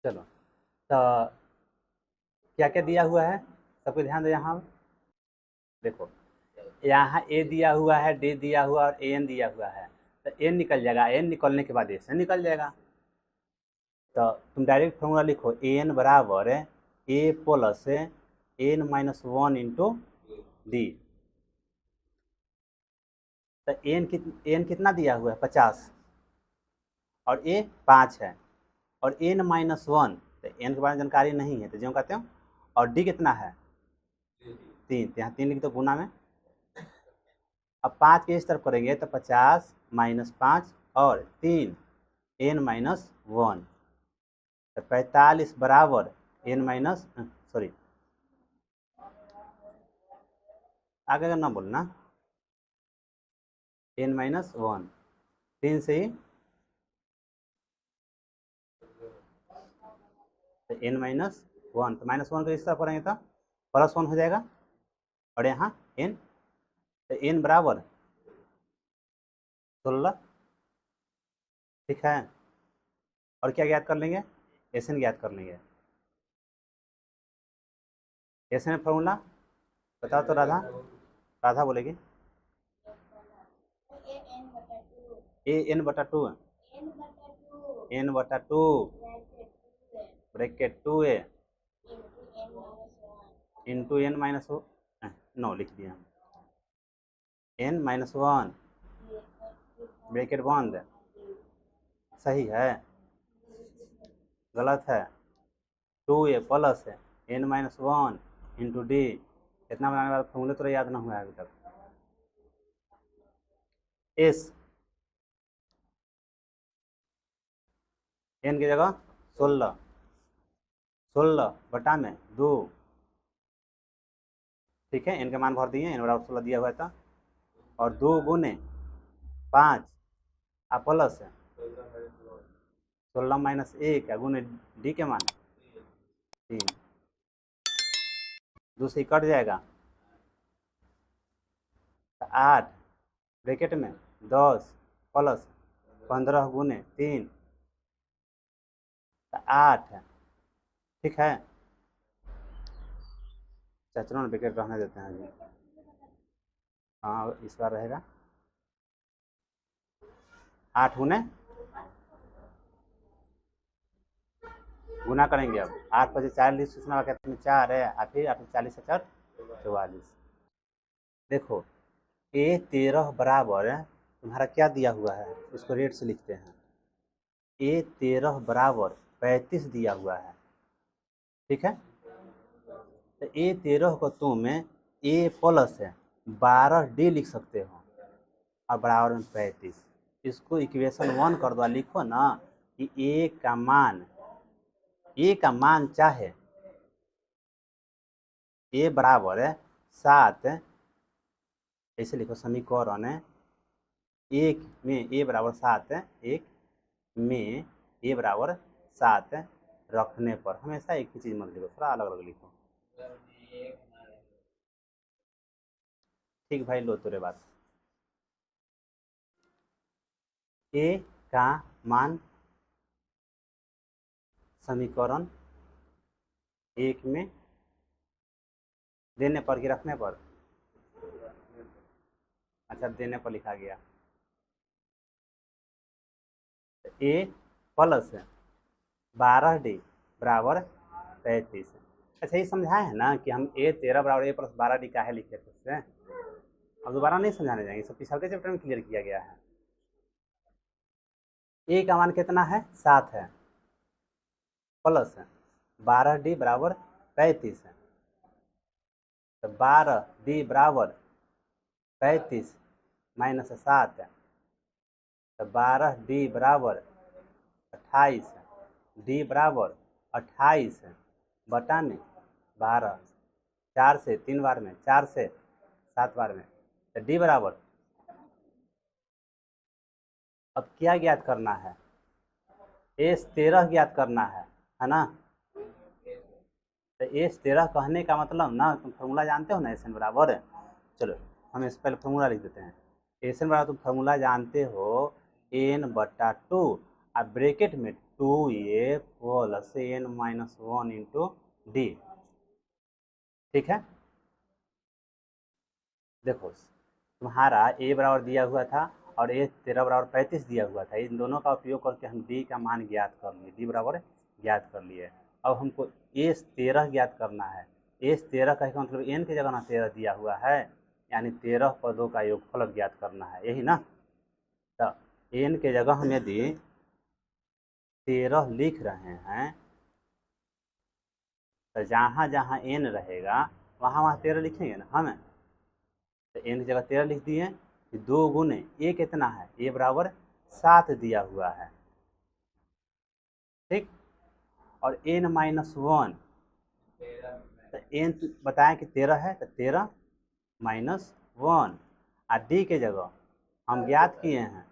चलो, तो क्या क्या दिया हुआ है सबको ध्यान दो। यहाँ देखो, यहाँ ए दिया हुआ है, डी दिया हुआ और एन दिया हुआ है, तो एन निकल जाएगा। एन निकलने के बाद एस निकल जाएगा। तो तुम डायरेक्ट फॉर्मूला लिखो, एन बराबर a plus N minus one into d. तो एन कितना दिया हुआ है 50 और ए 5 है और एन माइनस वन, तो एन के बारे में जानकारी नहीं है तो जो कहते हो। और डी कितना है 3, तो यहाँ 3 लिख दो गुना में। अब 5 के इस तरफ करेंगे तो 50 माइनस 5 और 3 एन माइनस वन, तो 45 बराबर एन माइनस सॉरी आगे का ना बोलना, एन माइनस वन 3 से ही तो एन माइनस वन, तो माइनस वन को इस तरफ करेंगे तो प्लस वन हो जाएगा और यहाँ एन, तो एन बराबर 16। ठीक है, और क्या ज्ञात कर लेंगे, एस एन ज्ञात कर लेंगे। एस एन फॉर्मूला बताओ तो राधा, राधा बोलेगी। ए एन बटा टू, एन बटा two bracket 2a into N minus नो लिख दिया हम, एन माइनस वन ब्रैकेट बंद। सही है, गलत है। 2a plus N minus one into D. इतना बनाने वाला फॉर्मूले तो याद ना हुआ है अभी तक। एस एन की जगह 16, 16 बटा में 2। ठीक है, एन के मान भर दिए, एन बराबर 16 दिया हुआ था और 2 गुने 5 आ प्लस 16 माइनस 1 गुने डी के मान 3, 2 से कट जाएगा 8 ब्रैकेट में 10 प्लस 15 गुने 3 8। ठीक है, चचरण ब्रैकेट रहने देते हैं अभी। हाँ, इस बार रहेगा 8 गुने गुना करेंगे। अब 8 बजे 40 सूचना कहते हैं 4 है, और फिर 8 40 से 4 44। देखो ए 13 बराबर तुम्हारा क्या दिया हुआ है, इसको रेट से लिखते हैं। ए 13 बराबर 35 दिया हुआ है। ठीक है, तो ए 13 को तुम ए प्लस 12 डी लिख सकते हो और बराबर में 35। इसको इक्वेशन 1 कर दो, लिखो ना कि ए का मान चाहे ए बराबर 7, ऐसे लिखो समीकरण 1 में ए बराबर 7, 1 में ए बराबर 7 रखने पर हमेशा एक ही चीज मत लिखो, थोड़ा अलग अलग लिखो। ठीक भाई, लो तेरे बात। ए का मान समीकरण 1 में देने पर कि रखने पर, अच्छा देने पर लिखा गया। ए प्लस 12 डी बराबर 35। अच्छा, ये समझाए है ना कि हम ए 13 बराबर ए प्लस 12 डी काहे लिखे थे उससे। अब दोबारा नहीं समझाने जाएंगे, सब पिछले के चैप्टर में क्लियर किया गया है। ए का मान कितना है 7 है, प्लस 12 डी बराबर 35 है, तो 12 डी बराबर 35 माइनस 7 है, तो 12 डी बराबर 28, डी बराबर 28 बटा में 12, 4 से 3 बार में, 4 से 7 बार में, तो डी बराबर। अब क्या ज्ञात करना है, एस 13 ज्ञात करना है ना। तो एस 13 कहने का मतलब ना, तुम फॉर्मूला जानते हो ना, एस एन बराबर। चलो हम इस पहले फॉर्मूला लिख देते हैं। एस एन बराबर तुम फॉर्मूला जानते हो, एन बटा 2 अब ब्रैकेट में 2a plus n-1 into D. ठीक है, देखो तुम्हारा a बराबर दिया हुआ था और a 13 बराबर 35 दिया हुआ था। इन दोनों का उपयोग करके हम d का मान ज्ञात कर लिए, d बराबर ज्ञात कर लिए। अब हमको a 13 ज्ञात करना है। a 13 का मतलब n की जगह ना 13 दिया हुआ है, यानी 13 पदों का योगफल ज्ञात करना है, यही ना। तो n के जगह हम यदि 13 लिख रहे हैं तो जहाँ जहाँ n रहेगा वहाँ वहाँ 13 लिखेंगे ना हम। तो n की जगह 13 लिख दिए। 2 गुने a कितना है, a बराबर 7 दिया हुआ है, ठीक। और n-1 तो n बताएं कि 13 है, तो 13 -1 और d के जगह हम ज्ञात किए हैं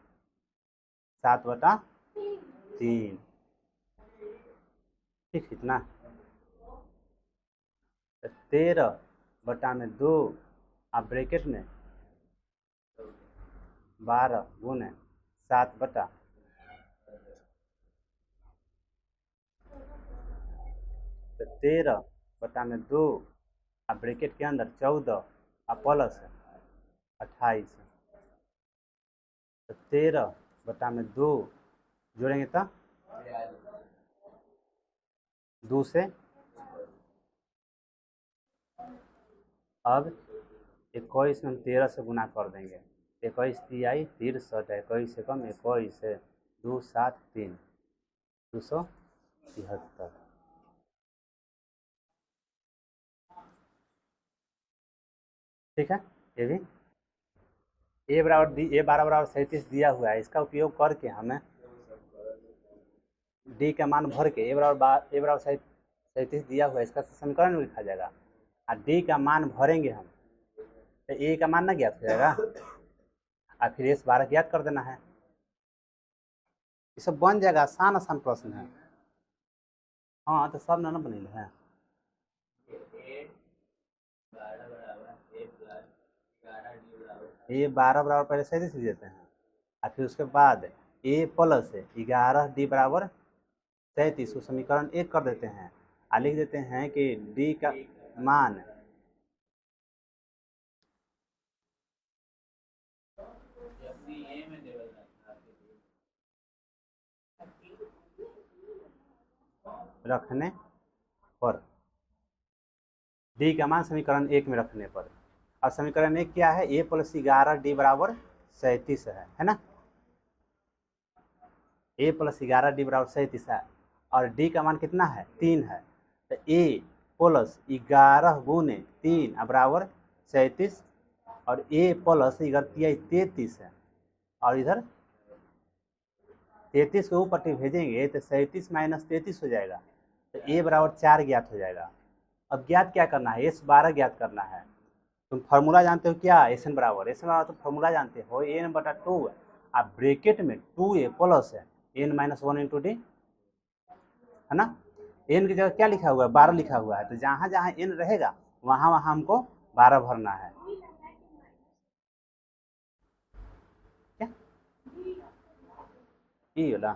7/3, ठीक इतना। तो 13/2 आप ब्रैकेट में 12 गुने 7/, तो 13/2 अब ब्रैकेट के अंदर 14 और प्लस 28, तो 13/2 जोड़ेंगे तो 2 से। अब 21 में हम 13 से गुना कर देंगे। 21 तिहाई 63, 21 से कम 21 है, 2 7 3 273। ठीक है, ये भी a बराबर a 12 बराबर 37 दिया हुआ है। इसका उपयोग करके हमें d का मान भर के a बराबर 37 दिया हुआ है, इसका समीकरण लिखा जाएगा। और d का मान भरेंगे हम तो a का मान ना ज्ञात हो जाएगा और फिर s 12 ज्ञात कर देना है। ये सब बन जाएगा, आसान आसान प्रश्न है। हाँ तो सब ना बनेल है। a 12 बराबर पहले 37 देते हैं और फिर उसके बाद a प्लस 11d बराबर 37 को समीकरण 1 कर देते हैं और लिख देते हैं कि d का मान रखने पर, d का मान समीकरण 1 में रखने पर। अब समीकरण 1 क्या है, a प्लस 11d बराबर 37 है ना। a प्लस 11d बराबर 37 है और d का मान कितना है, 3 है। तो a प्लस 11 गुने 3 बराबर 37 और a प्लस 33 है और इधर 33 को ऊपर भेजेंगे तो 37 माइनस 33 हो जाएगा। तो a बराबर 4 ज्ञात हो जाएगा। अब ज्ञात क्या करना है, s 12 ज्ञात करना है। तुम फार्मूला जानते हो क्या, एस एन बराबर तो फार्मूला जानते हो, n/2 आप ब्रैकेट में 2a plus n-1 into D, है ना। n की जगह क्या लिखा हुआ है, 12 लिखा हुआ है। तो जहाँ जहाँ n रहेगा वहाँ वहाँ हमको 12 भरना है। क्या ये वाला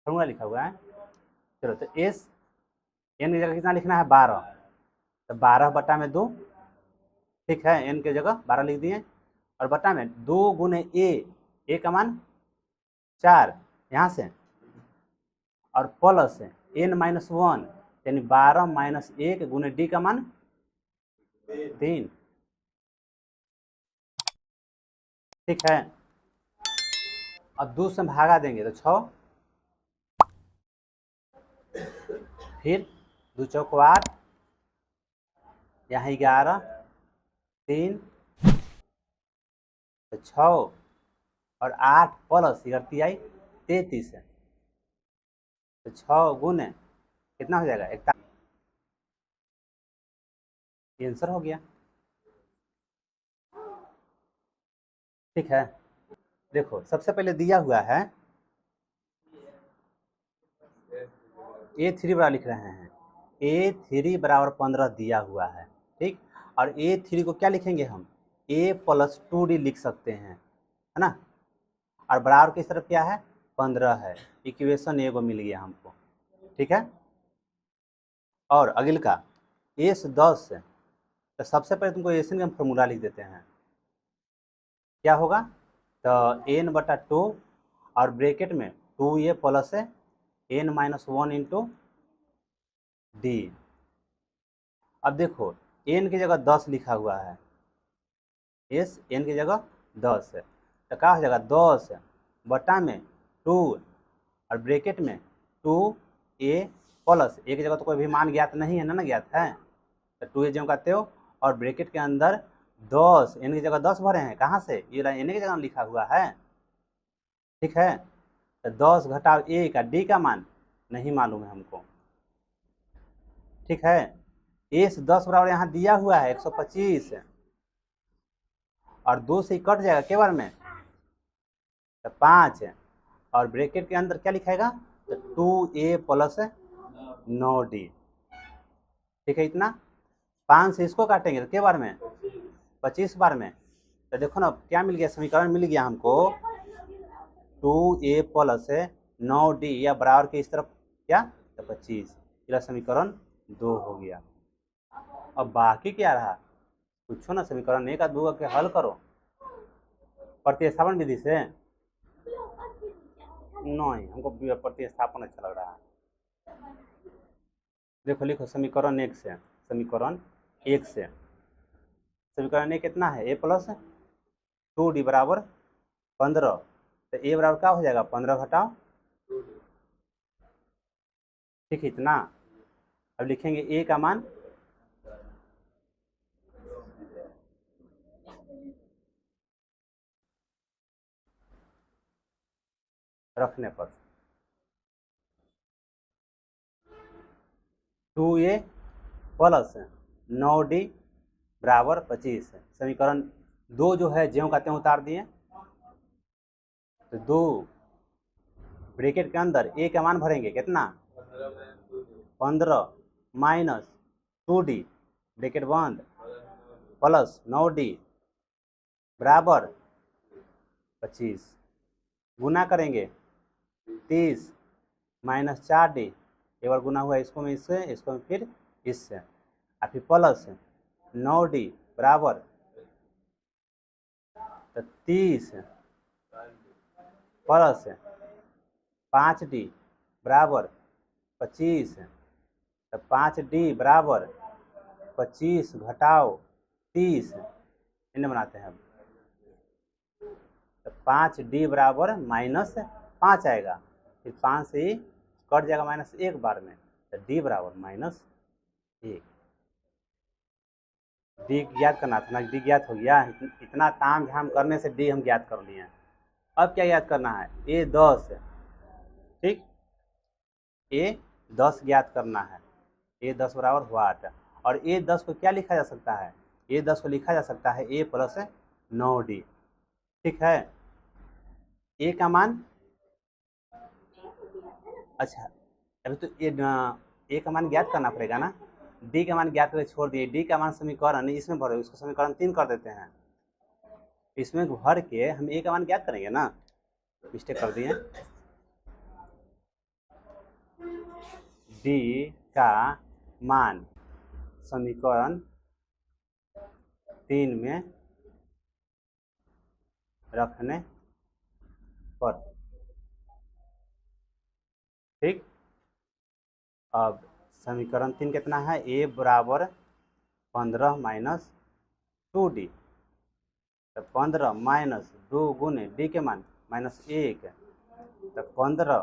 फार्मूला लिखा हुआ है। चलो तो s n की जगह कितना लिखना है, 12, तो 12/2, ठीक है। n की जगह 12 लिख दिए और बटा में 2 गुने a का मान 4 यहाँ से और प्लस n-1 यानी 12 माइनस 1 गुने d का मान 3, ठीक है। अब 2 से भागा देंगे तो 6, फिर 2 चौको 8, यहाँ 11, 3 तो 6 और 8 प्लस 11 33 है। तो 6 गुने कितना हो जाएगा, 41, आंसर हो गया। ठीक है, देखो सबसे पहले दिया हुआ है a3 बराबर लिख रहे हैं, a3 बराबर 15 दिया हुआ है, ठीक। और a3 को क्या लिखेंगे हम, a प्लस 2d लिख सकते हैं, है ना। और बराबर किस तरफ क्या है, 15 है। इक्वेशन एगो मिल गया हमको, ठीक है। और अगले का एस 10 है, तो सबसे पहले तुमको एस का फॉर्मूला लिख देते हैं। क्या होगा, तो n/2 और ब्रैकेट में 2a plus n-1 into D. अब देखो n की जगह 10 लिखा हुआ है, एस n की जगह 10 है, तो क्या हो जाएगा 10 बटा में 2 और ब्रैकेट में 2a प्लस ए की जगह तो कोई भी मान ज्ञात नहीं है ना, ज्ञात है, तो 2a जो कहते हो और ब्रैकेट के अंदर 10, n की जगह 10 भरे हैं, कहाँ से, ये n की जगह लिखा हुआ है, ठीक है। तो 10 घटाव a का d का मान नहीं मालूम है हमको, ठीक है। एस 10 बराबर यहाँ दिया हुआ है 125 और 2 से कट जाएगा के बार में, तो 5 और ब्रैकेट के अंदर क्या लिखाएगा, तो 2a प्लस 9d, ठीक है। इतना 5 से इसको काटेंगे तो के बार में, 25 बार में, तो देखो ना क्या मिल गया, समीकरण मिल गया हमको 2a प्लस 9d या बराबर के इस तरफ क्या, तो 25, यह समीकरण 2 हो गया। अब बाकी क्या रहा, पूछो ना, समीकरण 1 और 2 के हल करो प्रतिस्थापन विधि से। नहीं, हमको प्रतिस्थापन अच्छा लग रहा है। देखो लिखो समीकरण 1 से, समीकरण 1 से, समीकरण 1 कितना है, a प्लस 2d बराबर 15, तो a बराबर क्या हो जाएगा, 15 घटाओ, ठीक है, इतना। अब लिखेंगे a का मान, रखने पर 2a प्लस 9d बराबर 25, समीकरण 2 जो है ज्यों कहते हैं उतार दिए, तो 2 ब्रैकेट के अंदर a का मान भरेंगे कितना, 15 माइनस 2d ब्रैकेट बंद प्लस 9d बराबर 25, गुना करेंगे 30 माइनस 4d, एक बार गुना हुआ इसको में इससे, इसको में फिर इससे, और फिर प्लस 9d बराबर, तो 30 प्लस 5d बराबर 25, तो 5d बराबर 25 घटाओ 30, इन्हें बनाते हैं। तो 5d बराबर -5 आएगा, फिर 5 से ही कट जाएगा -1 बार में, तो d बराबर -1। डी ज्ञात करना था ना, डी ज्ञात हो गया, इतना ताम झाम करने से डी हम ज्ञात कर लिए हैं। अब क्या याद करना है, a 10, ठीक, a 10 ज्ञात करना है, a 10 बराबर वाट, और a 10 को क्या लिखा जा सकता है, a 10 को लिखा जा सकता है a प्लस 9d, ठीक है। a का मान, अच्छा अभी तो a का मान ज्ञात करना पड़ेगा ना, d का मान ज्ञात करके छोड़ दिए, d का मान समीकरण इसमें भरो, इसको समीकरण 3 कर देते हैं, इसमें भर के हम a का मान ज्ञात करेंगे ना, मिस्टेक कर दिए, d का मान समीकरण 3 में रखने पर, ठीक। अब समीकरण 3 कितना है, a बराबर 15 माइनस 2d, तो 15 माइनस 2 गुने d के मान -1, तो 15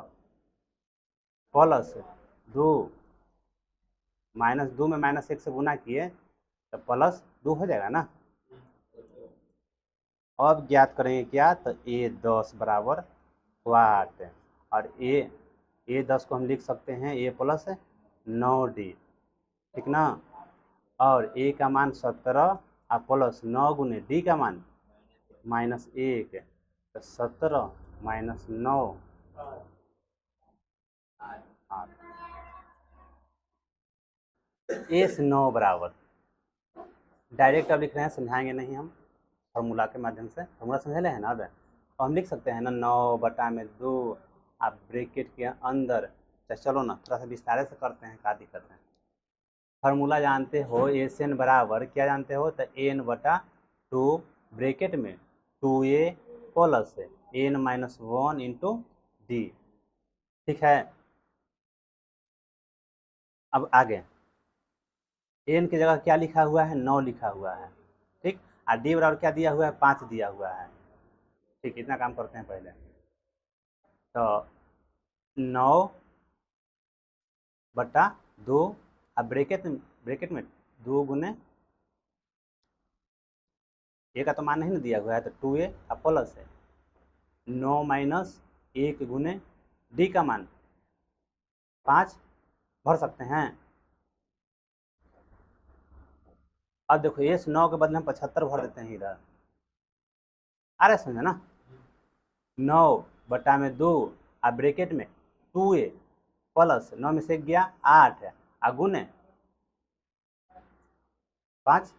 प्लस 2 -2 में -1 से गुना किए तो +2 हो जाएगा ना। अब ज्ञात करेंगे क्या, तो a 10 बराबर वाट, और a 10 को हम लिख सकते हैं a प्लस 9d, ठीक ना, और a का मान 17 और प्लस 9 गुने d का मान -1, तो 17 माइनस 9 एस 9 बराबर, डायरेक्ट अब लिख रहे हैं, समझाएंगे नहीं हम, फार्मूला के माध्यम से, फार्मूला समझ रहे हैं ना। अब हम लिख सकते हैं ना 9 बटा में 2 आप ब्रैकेट के अंदर, तो चलो ना थोड़ा सा विस्तार से करते हैं, क्या दिक्कत है। फार्मूला जानते हो, एस एन बराबर क्या जानते हो, तो एन बटा टू ब्रैकेट में 2a plus N minus 1 into D. ठीक है, अब आगे एन की जगह क्या लिखा हुआ है, 9 लिखा हुआ है। ठीक, और डी बराबर क्या दिया हुआ है, 5 दिया हुआ है। ठीक, इतना काम करते हैं पहले। तो 9 बटा 2, अब ब्रैकेट में 2 गुने ए का तो मान नहीं ना दिया हुआ है, तो 2a अब प्लस है 9 माइनस 1 गुने डी का मान 5 भर सकते हैं। अब देखो ये 9 के बदले हम 75 भर देते हैं इधर। आ रहा है समझे ना, 9 बटा में 2 अब ब्रैकेट में 2a प्लस 9 में से गया 8 आ गुने 5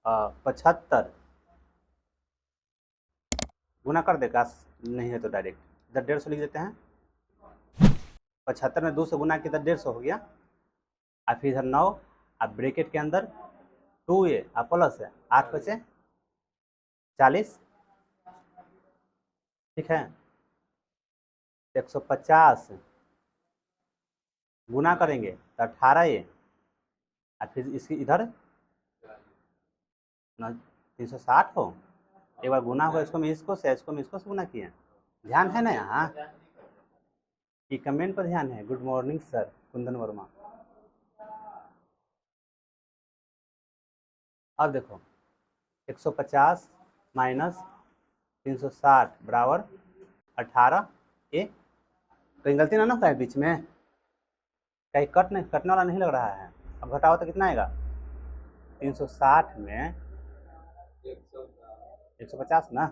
75 गुना कर देगा, नहीं है तो डायरेक्ट इधर 150 लिख देते हैं। 75 में 2 से गुना किया तो 150 हो गया। अब फिर इधर 9 अब ब्रैकेट के अंदर 2a अब प्लस है 8 बचे 40। ठीक है, 150 गुना करेंगे तो 18a और फिर इसकी इधर 360 हो, एक बार गुना हुआ इसको मैं इसको से गुना किए। ध्यान है ना यहाँ कि कमेंट पर ध्यान है। Good morning sir Kundan Verma. अब देखो 150 माइनस 360 बराबर 18a। कहीं गलती ना होता है बीच में, कहीं कटने वाला नहीं लग रहा है। अब घटाओ तो कितना आएगा, 360 में 150 ना,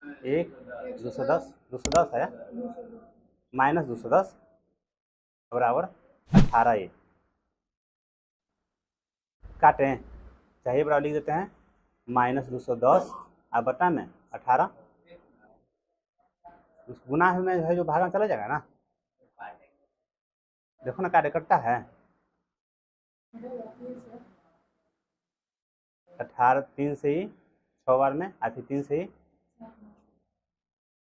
210 है माइनस 210 बराबर 18a। काटें चाहिए बराबर लिख देते हैं माइनस 210 और बटा में 18। गुना में है जो भागा में चला जाएगा ना, देखो ना कार्य करता है। 18 3 से ही 6 बार में और फिर 3 से ही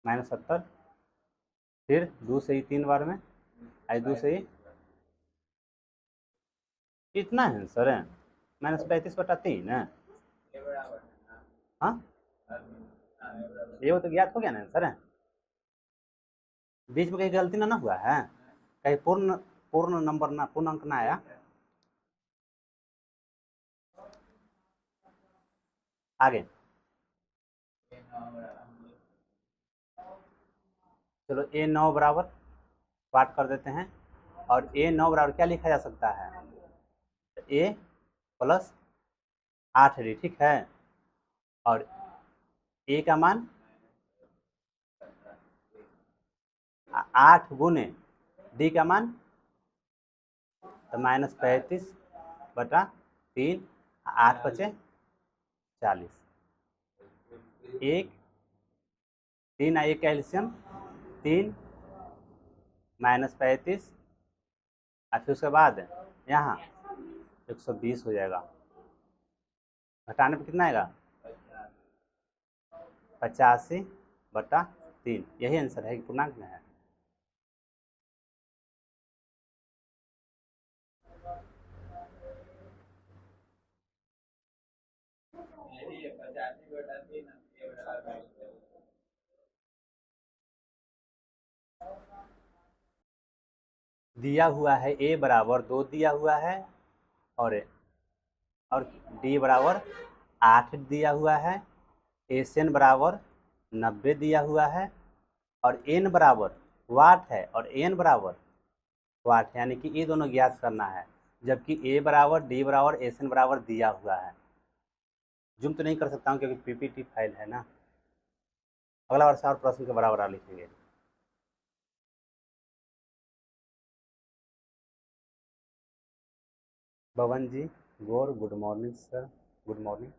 माइनस 70, फिर 2 से ही 3 बार में और 2 से ही इतना है सर है माइनस 35/3 है। हाँ ये वो तो ज्ञात हो गया ना सर है, बीच में कहीं गलती ना हुआ है, कहीं पूर्ण नंबर ना पूर्ण अंक ना आया। आगे चलो a9 बराबर बात कर देते हैं, और a9 बराबर क्या लिखा जा सकता है, a प्लस 8d। ठीक है, और a का मान 8 गुने d का मान तो माइनस 35/3, 8 बचे 40, 1 3 आ 1 का एल्सियम 3 माइनस 35 और फिर उसके बाद यहाँ 120 हो जाएगा। घटाने पर कितना आएगा, 85/3। यही आंसर है कि पूर्णांक में है। दिया हुआ है a बराबर 2 दिया हुआ है, और d बराबर 8 दिया हुआ है, एन बराबर 90 दिया हुआ है, और n बराबर वाट है और n बराबर वाट है, यानी कि ये दोनों ज्ञात करना है, जबकि a बराबर d बराबर एन बराबर दिया हुआ है। जूम तो नहीं कर सकता हूँ क्योंकि पीपीटी फाइल है ना, अगला वर्ष और प्रश्न के बराबर लिखेंगे। Bhavan ji Gaur, good morning sir, good morning.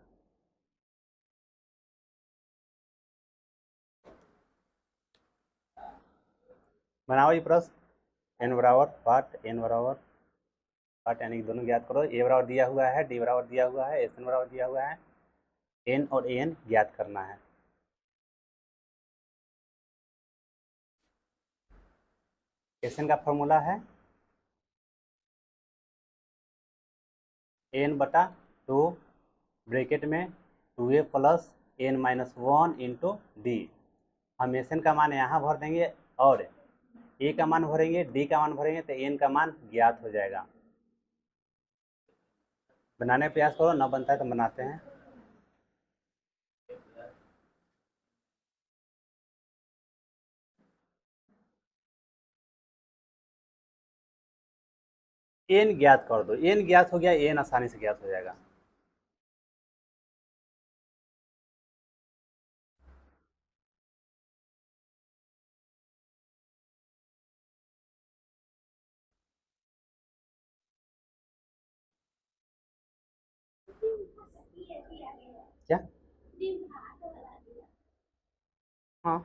बनाओ ये प्रश्न। एन बराबर वाट, एन बराबर वाट, यानी कि दोनों ज्ञात करो। ए बराबर दिया हुआ है, डी बराबर दिया हुआ है, एस एन बराबर दिया हुआ है, एन और एन ज्ञात करना है। एस एन का फॉर्मूला है एन बटा 2 ब्रैकेट में 2a plus N minus 1 into D. हम एस एन का मान यहाँ भर देंगे और ए का मान भरेंगे, डी का मान भरेंगे, तो एन का मान ज्ञात हो जाएगा। बनाने का प्रयास करो, ना बनता है तो बनाते हैं। एन ज्ञात कर दो, एन ज्ञात हो गया, एन आसानी से ज्ञात हो जाएगा। क्या? हाँ,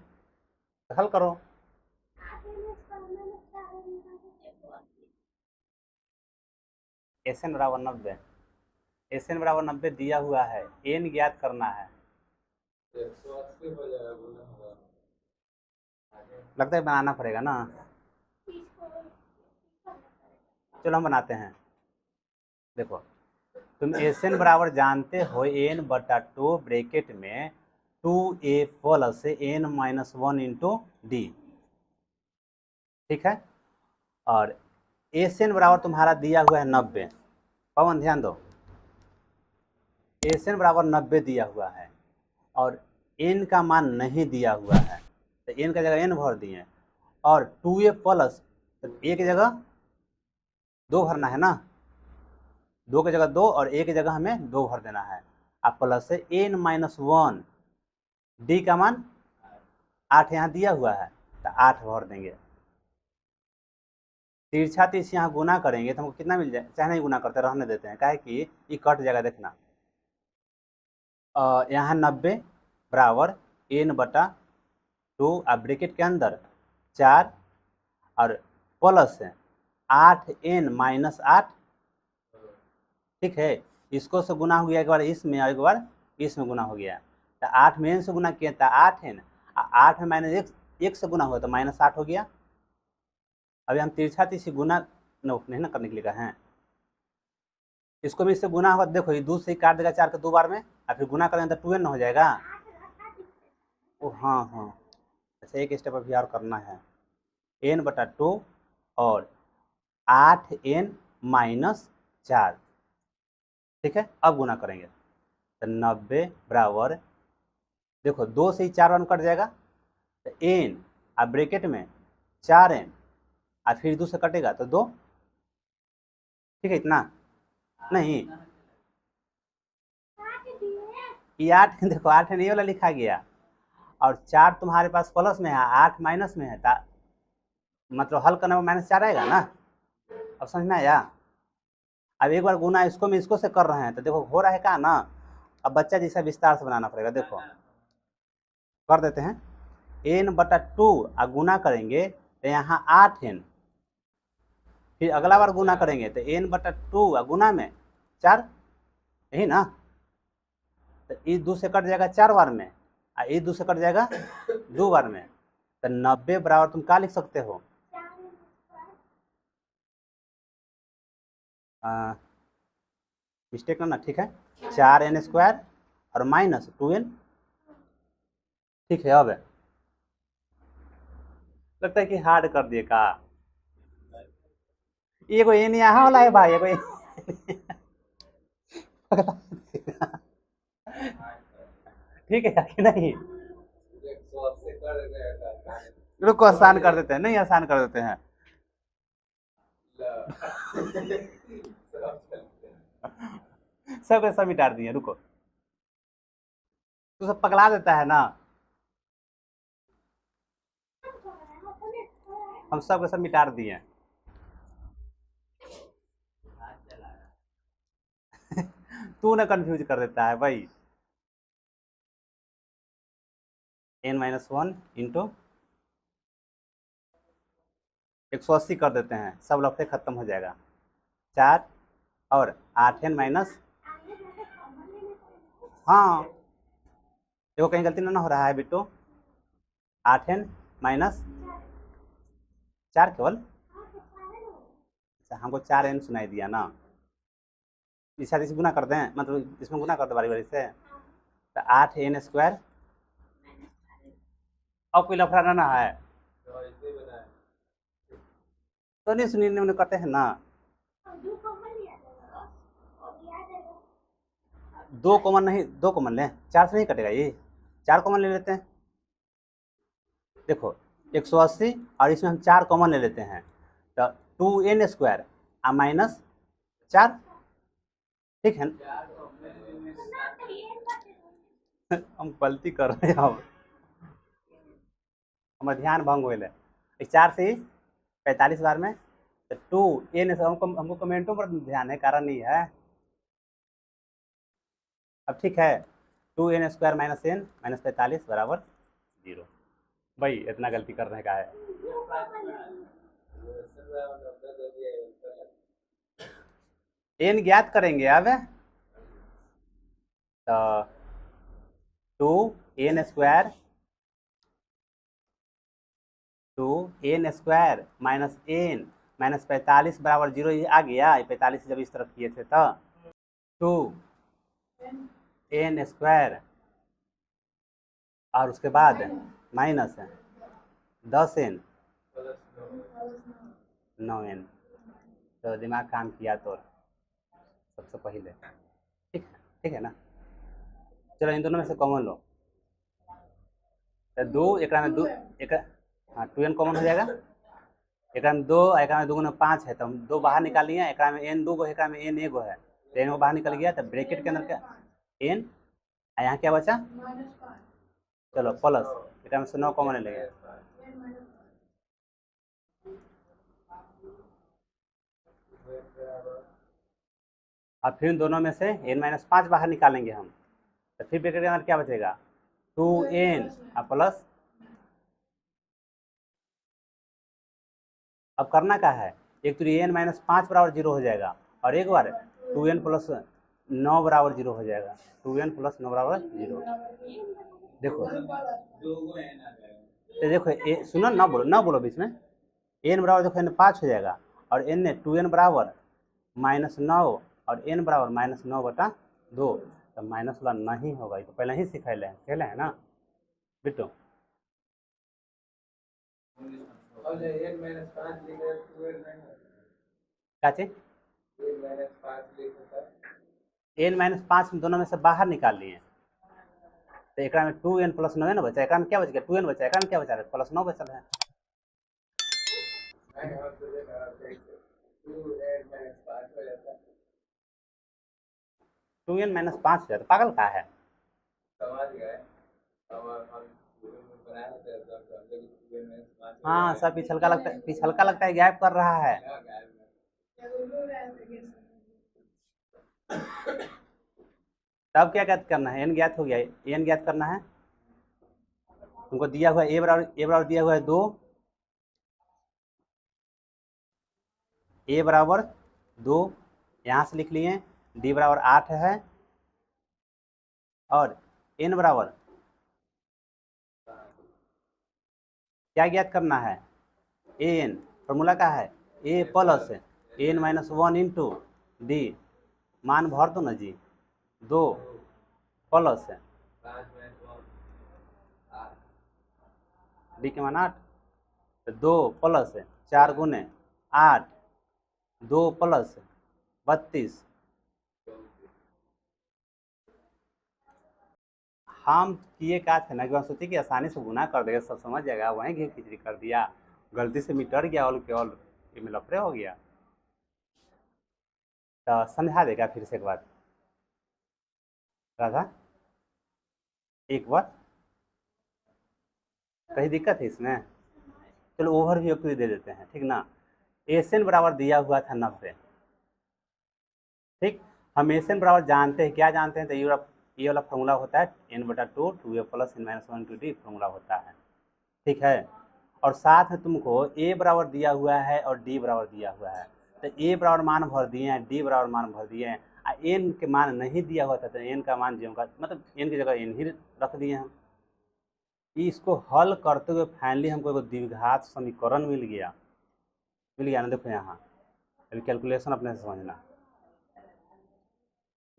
तो हल करो। एस एन बराबर 90, एस एन बराबर 90 दिया हुआ है, एन ज्ञात करना है। लगता है बनाना पड़ेगा ना। चलो हम बनाते हैं। देखो, तुम एस एन बराबर जानते हो एन बटा 2 ब्रैकेट में 2a plus N minus 1 into D, ठीक है। और एस एन बराबर तुम्हारा दिया हुआ है 90। पवन ध्यान दो, एस एन बराबर 90 दिया हुआ है और एन का मान नहीं दिया हुआ है, तो एन का जगह एन भर दिए और 2a प्लस, तो ए की जगह 2 भरना है ना, 2 की जगह 2 और ए की जगह हमें 2 भर देना है। अब प्लस से एन माइनस 1, डी का मान 8 यहाँ दिया हुआ है तो 8 भर देंगे। तिरछा तीस यहाँ गुना करेंगे तो हमको कितना मिल जाए, चाहे नहीं गुना करते रहने देते हैं, काहे कि ये कट जाएगा। देखना, यहाँ 90 बराबर एन बटा 2 अब ब्रैकेट के अंदर 4 और प्लस 8 एन माइनस 8, ठीक है। इसको से गुना हो गया एक बार इसमें और एक बार इसमें गुना हो गया, तो 8 में एन से गुना किया था 8 एन, 8 में माइनस एक से गुना हुआ तो माइनस 8 हो गया। अभी हम तिरछा तीसी गुना नहीं ना करने के लिए कहे हैं, इसको भी इससे गुना होगा। देखो ये 2 से ही काट देगा 4 के 2 बार में, और फिर गुना करेंगे तो 2n हो जाएगा। ओ हाँ हाँ, अच्छा एक स्टेप अभी और करना है, n बटा 2 और 8n माइनस 4, ठीक है। अब गुना करेंगे तो 90 बराबर, देखो 2 से ही 4 बार कट जाएगा तो n अब ब्रैकेट में 4n और फिर 2 से कटेगा तो 2, ठीक है। इतना नहीं, ये 8 देखो 8 ये वाला लिखा गया और 4 तुम्हारे पास प्लस में है, 8 माइनस में है, मतलब हल करने में माइनस 4 आएगा ना। अब समझ में आया। अब एक बार गुना इसको में इसको से कर रहे हैं तो देखो हो रहा है क्या ना, अब बच्चा जैसा विस्तार से बनाना पड़ेगा। देखो कर देते हैं, एन बटा 2 और गुना करेंगे तो यहाँ 8n, फिर अगला बार गुना करेंगे तो एन बटा 2 और गुना में 4, यही ना। तो इस 2 से कट जाएगा 4 बार में और इस 2 से कट जाएगा 2 बार में, तो 90 बराबर तुम क्या लिख सकते हो, मिस्टेक ना, ठीक है, 4n स्क्वायर और माइनस 2n, ठीक है। अब लगता है कि हार्ड कर दिए का, ये कोई एन यहाँ वाला है भाई, ये कोई ठीक है कि नहीं। रुको आसान कर देते हैं, नहीं आसान कर देते हैं। सब ऐसा मिटा दिए, रुको, तो सब पगला देता है ना, हम सब के सब मिटा दिए। तू ना कंफ्यूज कर देता है भाई। n माइनस 1 इंटू 180 कर देते हैं, सब लफड़े खत्म हो जाएगा। 4 और 8n माइनस, हाँ देखो कहीं गलती ना हो रहा है बिट्टू। 8n माइनस 4 केवल, अच्छा हमको 4n सुनाई दिया ना, इस साथ इसे गुना कर दें, मतलब इसमें गुना कर दो बारी बारी से, तो 8n स्क्वायर। और कोई लफड़ा ना है तो नहीं सुनिए उन्हें करते हैं ना। 2 कॉमन नहीं, 2 कॉमन लें, 4 से नहीं कटेगा ये, 4 कॉमन ले लेते हैं। देखो 180 और इसमें हम 4 कॉमन ले लेते हैं, तो 2n स्क्वायर माइनस 4, ठीक है। हम गलती कर रहे हैं, हमारा ध्यान भंग हो है। 4 से 45 बार में, तो 2n हमको कमेंटों पर ध्यान है, कारण नहीं है। अब ठीक है, 2n square minus n minus 45 बराबर 0। भाई इतना गलती करने का है। n ज्ञात करेंगे अब, तो 2n square minus n minus 45 बराबर 0, ये आ गया। 45 जब इस तरफ किए थे तो 2n स्क्वायर और उसके बाद माइनस 10n 9n, तो दिमाग काम किया तो सबसे पहले, ठीक है ना। चलो इन दोनों में से कॉमन लो, तो 2 एक में 2 एक, हाँ 2n कॉमन हो जाएगा। एक में 2 एक में 2 गुना 5 है, तो हम 2 बाहर निकाल लिए। एक में n 2 गो, एक में n 1 गो है, तो n को बाहर निकल गया, तो ब्रैकेट के अंदर क्या n, यहाँ क्या बचा, चलो प्लस, एक में से 9 कॉमन ले लेंगे, और फिर दोनों में से n माइनस 5 बाहर निकालेंगे हम, तो फिर ब्रैकेट के अंदर क्या बचेगा, 2n प्लस। अब करना क्या है, एक तो n माइनस 5 बराबर 0 हो जाएगा, और एक बार 2n प्लस 9 बराबर 0 हो जाएगा, 2n प्लस 9 बराबर 0। देखो तो देखो सुनो ना बोलो बीच में, n बराबर देखो n 5 हो जाएगा, और n 2n बराबर माइनस 9, और n बराबर माइनस 9 बटा 2, तो माइनस वाला नहीं होगा, तो पहले ही सिखेले है ना बिट्टू। क्या चीज n माइनस 5 दोनों में से बाहर निकाल लिए, तो एक में 2n प्लस 9 ना बचा, एक में क्या बच गया, 2n बचा, एक में क्या बचा है, प्लस 9 बचल है। 2n माइनस 5 है, तो पागल का है। हाँ सब पिछलका लगता है गैप कर रहा है। तब क्या ज्ञात करना है, n ज्ञात हो गया, n ज्ञात करना है। तुमको दिया हुआ a बराबर दिया हुआ है 2, a बराबर 2 यहाँ से लिख लिए, d बराबर 8 है, और n बराबर क्या ज्ञात करना है, an, फॉर्मूला क्या है, a plus n minus 1 into D, मान भर दो ना जी, 2 प्लस डी के मान 8, तो 2 प्लस 4 गुने 8, 2 प्लस 32, हम किए क्या थे ना कि हम सोचे कि आसानी से गुना कर देगा, सब समझ जाएगा, वहीं घी खिचड़ी कर दिया, गलती से मिटर गया और केवल ये में लफड़े हो गया। तो समझा देगा फिर से एक बार राधा, एक बार कहीं दिक्कत है इसमें, चलो ओवर व्यू दे देते हैं, ठीक ना। एसएन बराबर दिया हुआ था 90, ठीक। हम एसएन बराबर जानते हैं, क्या जानते हैं, तो ये वाला फॉर्मूला होता है n/2 2a plus n-1 D formula होता है, ठीक है। और साथ में तुमको ए बराबर दिया हुआ है और डी बराबर दिया हुआ है। तो ए बराबर मान भर दिए हैं, डी बराबर मान भर दिए हैं, एन के मान नहीं दिया हुआ था तो एन का मान जो का मतलब एन की जगह एन ही रख दिए हम। इसको हल करते हुए फाइनली हमको एक द्विघात समीकरण मिल गया ना। देखो यहाँ अभी कैलकुलेशन अपने से समझना,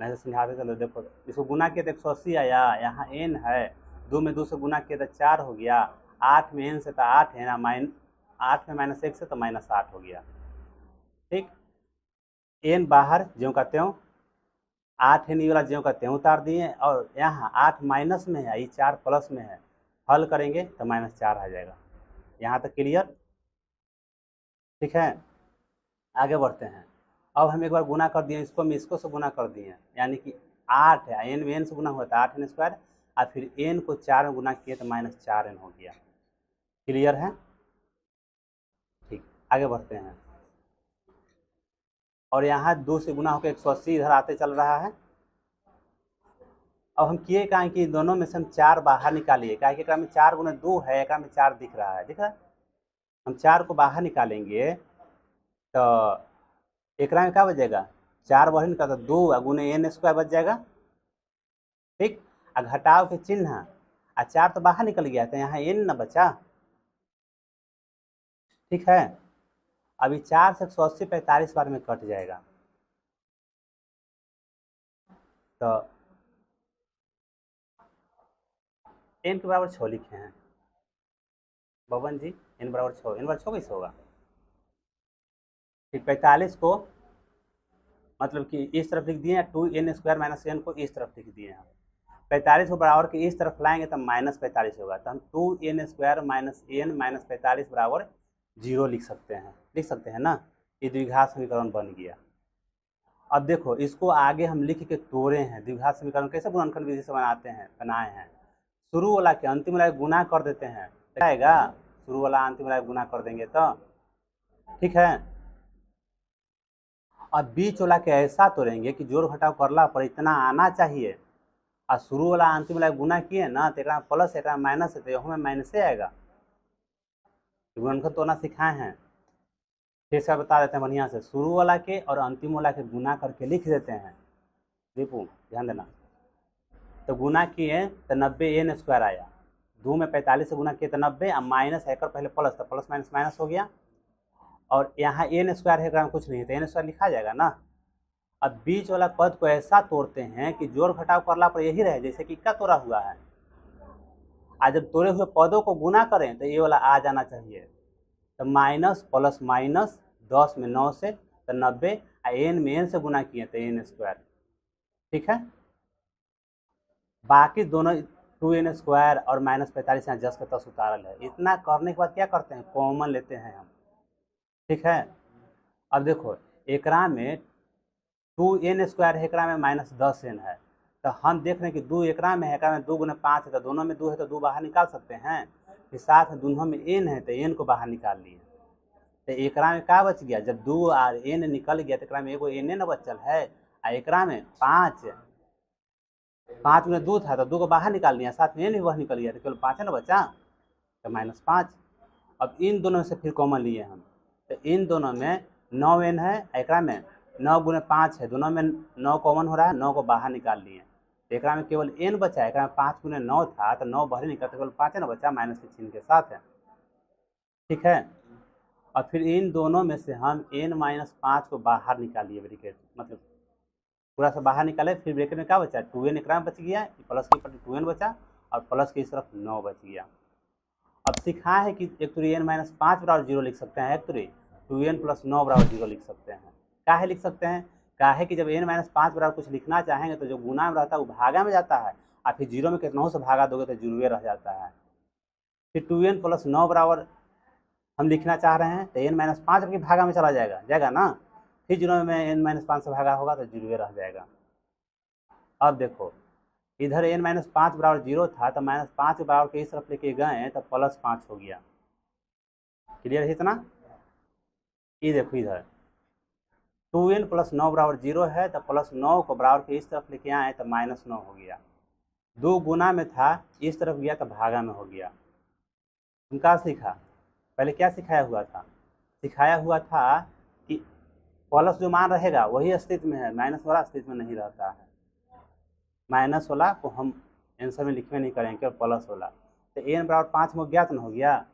नहीं से समझाते चलो। देखो इसको गुना किया तो 180 आया, यहाँ एन है, 2 में 2 से गुना किया तो 4 हो गया, 8 में एन से तो 8 है ना, 8 में -1 से तो -8 हो गया। ठीक, एन बाहर ज्यों का त्यों, 8 एन वाला ज्यों का त्यों उतार दिए, और यहाँ 8 माइनस में है, ये 4 प्लस में है, हल करेंगे तो -4 आ जाएगा। यहाँ तक क्लियर? ठीक है, आगे बढ़ते हैं। अब हम एक बार गुना कर दिए, इसको हम इसको से गुना कर दिए, यानी कि 8 है, एन में एन से गुना हुआ था 8 एन स्क्वायर, और फिर एन को 4 में गुना किए तो -4 एन हो गया। क्लियर है? ठीक, आगे बढ़ते हैं। और यहाँ 2 से गुना होकर 180 इधर आते चल रहा है। अब हम किए क्या कि दोनों में से हम 4 बाहर निकालिए, क्या कि में 4 गुना 2 है, एक में 4 दिख रहा है, दिख रहा है? हम 4 को बाहर निकालेंगे तो एक में क्या बचेगा, 4 बाहर निकाल तो 2 गुने एन स्क्वायर बच जाएगा। ठीक, घटाव के चिन्ह, 4 तो बाहर निकल गया तो यहाँ एन न बचा। ठीक है, अभी 4 से 180 45 बार में कट जाएगा, तो एन के बराबर 6 लिखे हैं बबन जी, एन बराबर 6, एन बराबर 6 कैसे होगा? फिर 45 को मतलब कि इस तरफ लिख दिए हैं, 2n स्क्वायर माइनस एन को इस तरफ लिख दिए हैं। 45 को बराबर के इस तरफ लाएंगे तो -45 होगा, तो हम 2n square minus N minus 45 बराबर 0 लिख सकते हैं ना। ये द्विघात समीकरण बन गया। अब देखो इसको आगे हम लिख के तोड़े हैं, द्विघात समीकरण कैसे गुणनखंड विधि से बनाए हैं। शुरू वाला के अंतिम वाला गुना कर देते हैं, आएगा शुरू वाला अंतिम वाला गुना कर देंगे तो ठीक है। अब बीच वाला के ऐसा तोड़ेंगे कि जोड़ घटाव करला पर इतना आना चाहिए, और शुरू वाला अंतिम वाला गुना किए ना तो एक प्लस एक माइनस है, तो यहूँ में माइनस आएगा। गुणनखंड तोड़ना सिखाए हैं, फिर से बता देते हैं बढ़िया से। शुरू वाला के और अंतिम वाला के गुना करके लिख देते हैं। दीपू ध्यान देना, तो गुना किए तो 90 एन स्क्वायर आया, 2 में 45 से गुना किए तो 90, अब माइनस है पहले प्लस, तो प्लस माइनस माइनस हो गया, और यहाँ एन स्क्वायर है कुछ नहीं है तो एन स्क्वायर लिखा जाएगा ना। अब बीच वाला पद को ऐसा तोड़ते हैं कि जोड़ घटाव करला पर यही रहे, जैसे कि क्या तोड़ा हुआ है। आज जब तोड़े हुए पदों को गुना करें तो ये वाला आ जाना चाहिए, तो माइनस प्लस माइनस 10 में 9 से तो 90, एन में एन से गुना किए तो एन स्क्वायर। ठीक है, बाकी दोनों 2n स्क्वायर और -45 यहाँ 10 का 10 उतारल है। इतना करने के बाद क्या करते हैं, कॉमन लेते हैं हम। ठीक है, अब देखो एकरा में 2n स्क्वायर है, एकरा में -10n है, तो हम देख रहे हैं कि 2 एकरा में है, एकरा में 2 गुना 5 है, तो दोनों में 2 है तो 2 बाहर निकाल सकते हैं। फिर साथ में दोनों में n है तो n को बाहर निकाल लिए, तो एकरा में क्या बच गया, जब 2 और n निकल गया तो एकरा में एगो n न बचल है, और एकरा में 5 गुना 2 था तो 2 को बाहर निकाल लिया, साथ में n भी वह निकल गया, तो केवल 5 न बचा, तो -5। अब इन दोनों से फिर कॉमन लिए हम, तो इन दोनों में 9n है, एकरा में 9 गुना 5 है, दोनों में 9 कॉमन हो रहा है, 9 को बाहर निकाल लिए, तो एकरा में केवल n बचा, एकरा में 5 गुना 9 था तो 9 बाहर निकला, तो केवल 5 न बचा, माइनस के चिन्ह के साथ है। ठीक है, और फिर इन दोनों में से हम n-5 को बाहर निकालिए, ब्रैकेट मतलब पूरा सा बाहर निकाले, फिर ब्रैकेट में क्या बचा, 2n एकरा में बच गया, प्लस के ऊपर 2n बचा, और प्लस की इस तरफ 9 बच गया। अब सिखा है कि एक तुरी n-5 बराबर 0 लिख सकते हैं, एक तुरी 2n + 9 बराबर 0 लिख सकते हैं। काहे लिख सकते हैं, काहे कि जब n-5 बराबर कुछ लिखना चाहेंगे तो जो गुना में रहता है वो भागा में जाता है, और फिर 0 में कितनों से भागा दोगे तो 0 रह जाता है। फिर 2n + 9 बराबर हम लिखना चाह रहे हैं तो n-5 आपके भागा में चला जाएगा ना, फिर 0 में n-5 से भागा होगा तो 0 रह जाएगा। अब देखो इधर n-5 बराबर 0 था, तो -5 बराबर के इस तरफ लेके गए तो +5 हो गया। क्लियर है इतना? ये देखो इधर 2n + 9 बराबर 0 है, तो +9 को बराबर के इस तरफ लेके आए तो -9 हो गया। 2 गुना में था, इस तरफ गया तो भागा में हो गया। तुम क्या सीखा, पहले क्या सिखाया हुआ था? सिखाया हुआ था कि प्लस जो मान रहेगा वही अस्तित्व में है, माइनस वाला अस्तित्व में नहीं रहता है। माइनस वाला को हम आंसर में लिखवे नहीं करेंगे, केवल प्लस वाला। तो n बराबर 5 में ज्ञात न हो गया।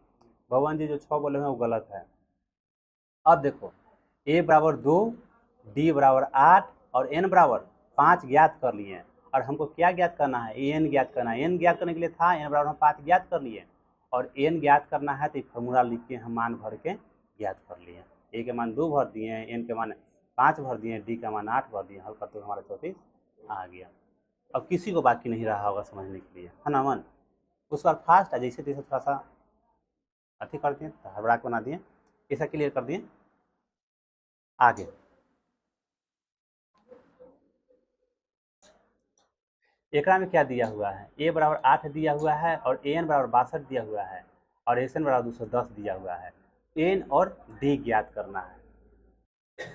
भगवान जी जो 6 बोले हैं वो गलत है। अब देखो a बराबर 2, d बराबर 8 और n बराबर 5 ज्ञात कर लिए। और हमको क्या ज्ञात करना है? n ज्ञात करना है। n ज्ञात करने के लिए था n बराबर हम 5 ज्ञात कर लिए, और n ज्ञात करना है तो फॉर्मूला लिख के हम मान भर के ज्ञात कर लिए। a के मान 2 भर दिए, n के मान 5 भर दिए, d का मान 8 भर दिए। हल करते हुए हमारा 34 आ गया। अब किसी को बाकी नहीं रहा होगा समझने के लिए, है ना मन? उस बार फास्ट है, जैसे तैसे थोड़ा सा अथी कर दिए, हड़बड़ा के बना दिए, ऐसा क्लियर कर दिए। आगे एकरा में क्या दिया हुआ है? a बराबर 8 दिया हुआ है और an बराबर 62 दिया हुआ है और sn बराबर 210 दिया हुआ है। n और d ज्ञात करना है।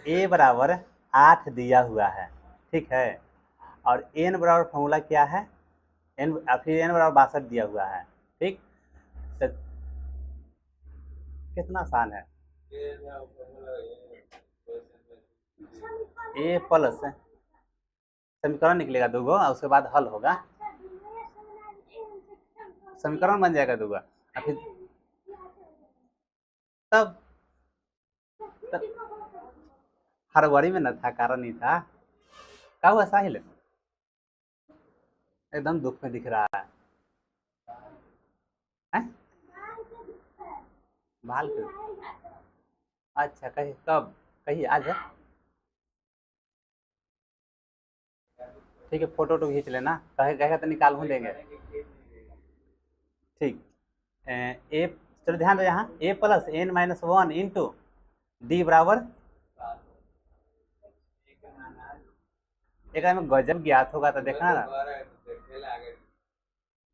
a बराबर 8 दिया हुआ है, ठीक है, और n बराबर फॉर्मूला क्या है? n फिर n बराबर 62 दिया हुआ है, ठीक। तो कितना आसान है। a प्लस समीकरण निकलेगा दूगो और उसके बाद हल होगा, समीकरण बन जाएगा दूगो। फिर तब हड़बड़ी में न था, कारण नहीं था। क्या हुआ साहिल? एकदम दुख में दिख रहा है, बाल के? अच्छा कही कब? कही आज है? ठीक है, फोटो तो खींच लेना, कहेगा तो निकाल हूँ देंगे। ठीक, ए चलो ध्यान दो यहाँ, a plus n minus 1 into D बराबर, एक में गजब ज्ञात होगा तो देखना ना,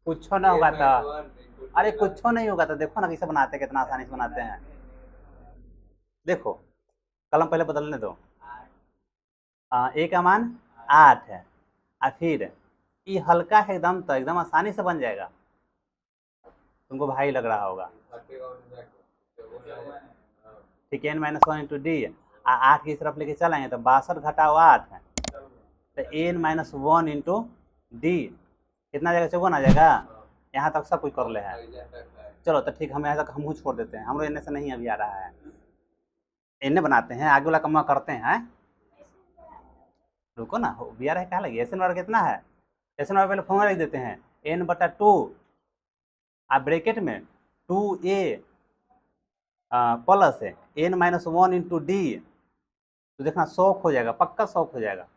कुछ ना होगा तो, अरे कुछ नहीं होगा तो देखो ना कैसे बनाते, कितना आसानी से बनाते हैं। देखो कलम पहले बदलने दो। a का मान 8 है और फिर ये हल्का है एकदम, तो एकदम आसानी से बन जाएगा। तुमको भाई लग रहा होगा, ठीक है। n माइनस 1 इंटू डी, 8 की तरफ लेके चलेंगे तो 62 घटाओ 8 है, तो n माइनस 1 इंटू डी कितना जाएगा? 54 आ जाएगा। यहाँ तक सब कुछ कर ले है। चलो तो ठीक, हम यहाँ तक हम छोड़ देते हैं, हम लोग इन्हें से नहीं अभी आ रहा है, इन्हें बनाते हैं, आगे वाला कम करते हैं। रुको ना, बी आ रहा है क्या लगी? एस एन बराबर कितना है? एस एन बराबर पहले फॉर्मूला लिख देते हैं, n बटा 2 आप ब्रैकेट में 2a प्लस है n माइनस 1 इंटू डी, तो देखना 100 हो जाएगा, पक्का 100 हो जाएगा।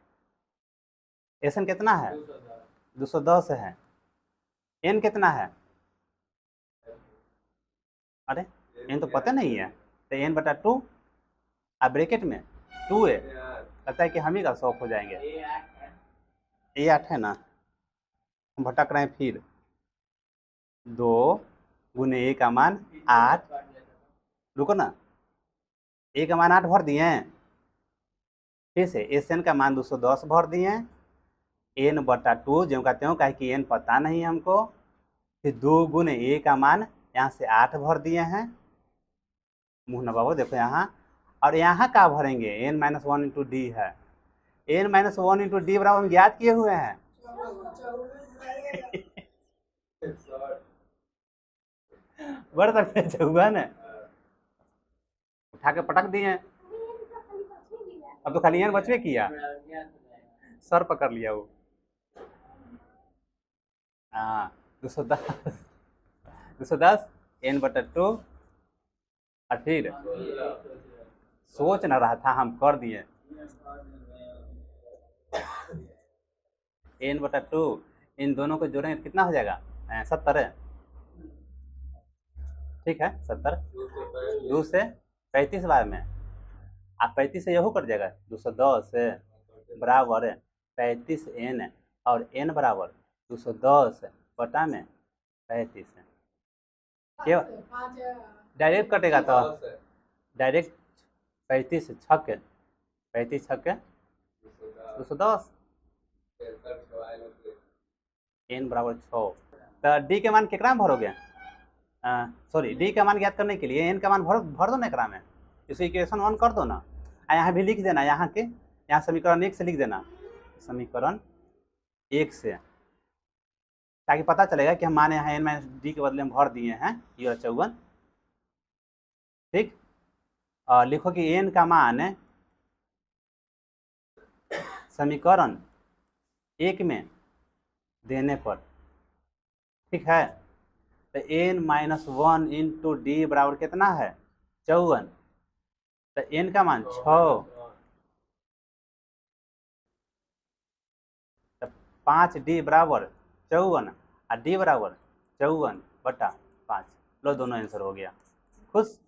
एस एन कितना है? 210 है। n कितना है? अरे n तो पता नहीं है, तो n बटा 2 आप ब्रैकेट में 2a, लगता है कि हम ही का 100 हो जाएंगे। a 8 है ना, हम भटक रहे हैं। फिर 2 गुने a का मान 8, रुको ना, a का मान 8 भर दिए, फिर से एस एन का मान 210 भर दिए, n बटा 2 जो कहते हो, कहे कि n पता नहीं हमको। फिर 2 गुने a का मान यहाँ से 8 भर दिए हैं, मुँह न बाबू देखो यहाँ, और यहाँ क्या भरेंगे? n माइनस 1 इंटू डी है, n माइनस 1 इंटू डी बराबर हम ज्ञात किए हुए हैं। बढ़ सकते हैं चौवन, उठा के पटक दिए। अब तो खाली n बचवे किया, सर पकड़ लिया वो। हाँ 210 n बटा 2, और फिर सोच न रहा था, हम कर दिए n बटा 2, इन दोनों को जोड़ेंगे कितना हो जाएगा? 70, ठीक है 70। 2 से 35 बार में आप 35 से यहू कट जाएगा, 210 बराबर 35n, और n बराबर 210 बटा में 35 है, डायरेक्ट कटेगा तो डायरेक्ट 35 छक्के 210, n बराबर 6। तो डी के मान कितना में भरोगे? सॉरी डी का मान ज्ञात करने के लिए एन का मान भर भर दो ना एकरा में, इसे इक्वेशन 1 कर दो ना। यहाँ भी लिख देना, यहाँ समीकरण 1 से लिख देना, समीकरण 1 से, ताकि पता चलेगा कि हम माने यहाँ एन माइनस डी के बदले में भर दिए हैं ये 54। ठीक, और लिखो कि एन का मान समीकरण 1 में देने पर, ठीक है, तो एन माइनस 1 इंटू डी बराबर कितना है 54, तो एन का मान 6, तो 5d बराबर 54 और डी बराबर 54/5। लो दोनों आंसर हो गया। खुश।